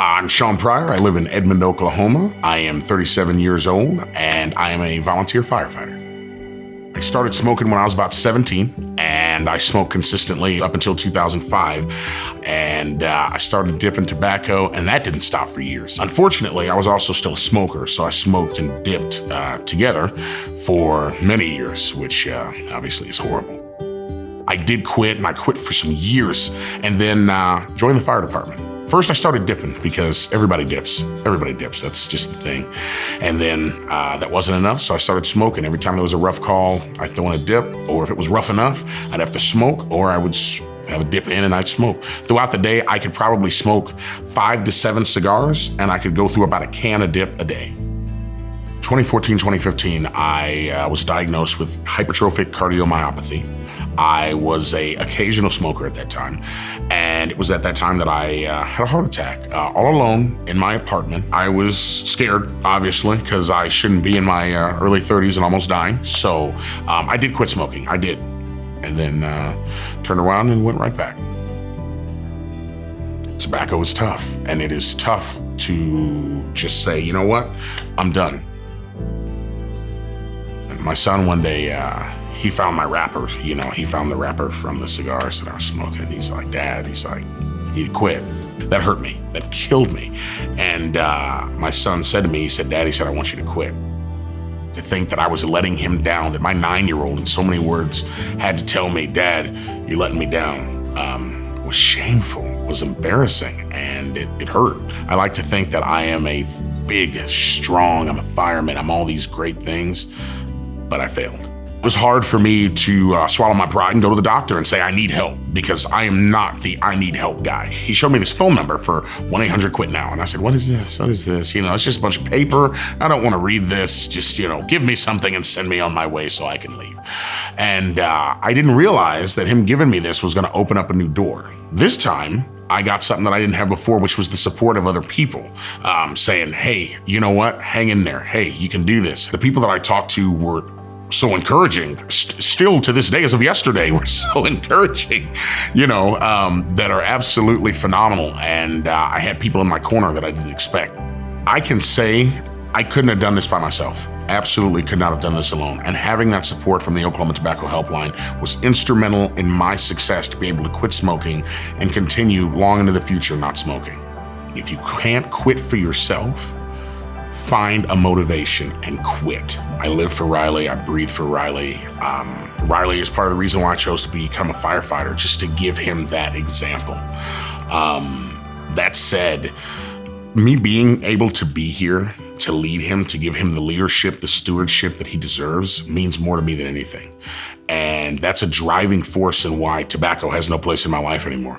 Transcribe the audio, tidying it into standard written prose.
I'm Shaun Pryor. I live in Edmond, Oklahoma. I am 37 years old, and I am a volunteer firefighter. I started smoking when I was about 17, and I smoked consistently up until 2005. And I started dipping tobacco, and that didn't stop for years. Unfortunately, I was also still a smoker, so I smoked and dipped together for many years, which obviously is horrible. I did quit, and I quit for some years, and then joined the fire department. First, I started dipping because everybody dips. Everybody dips, that's just the thing. And then that wasn't enough, so I started smoking. Every time there was a rough call, I'd throw in a dip, or if it was rough enough, I'd have to smoke, or I would have a dip in and I'd smoke. Throughout the day, I could probably smoke 5 to 7 cigars, and I could go through about a can of dip a day. 2014, 2015, I was diagnosed with hypertrophic cardiomyopathy. I was an occasional smoker at that time, and it was at that time that I had a heart attack all alone in my apartment. I was scared, obviously, because I shouldn't be in my early 30s and almost dying. So I did quit smoking, I did. And then turned around and went right back. Tobacco is tough, and it is tough to just say, you know what, I'm done. And my son one day, he found my wrapper, he found the wrapper from the cigars that I was smoking. He's like, Dad, you need to quit. That hurt me, that killed me. And my son said to me, Dad, I want you to quit. To think that I was letting him down, that my 9-year-old in so many words had to tell me, Dad, you're letting me down, was shameful, was embarrassing, and it hurt. I like to think that I am a big, strong, I'm a fireman, I'm all these great things, but I failed. It was hard for me to swallow my pride and go to the doctor and say I need help, because I am not the I need help guy. He showed me this phone number for 1-800-QUIT-NOW, and I said, what is this? What is this? It's just a bunch of paper. I don't want to read this. Just, give me something and send me on my way so I can leave. And I didn't realize that him giving me this was going to open up a new door. This time, I got something that I didn't have before, which was the support of other people saying, hey, you know what? Hang in there. Hey, you can do this. The people that I talked to were so encouraging, still to this day, as of yesterday, were so encouraging, that are absolutely phenomenal. And I had people in my corner that I didn't expect. I can say I couldn't have done this by myself. Absolutely could not have done this alone. And having that support from the Oklahoma Tobacco Helpline was instrumental in my success to be able to quit smoking and continue long into the future not smoking. If you can't quit for yourself, find a motivation and quit. I live for Riley, I breathe for Riley. Riley is part of the reason why I chose to become a firefighter, just to give him that example. That said, me being able to be here, to lead him, to give him the leadership, the stewardship that he deserves, means more to me than anything. And that's a driving force in why tobacco has no place in my life anymore.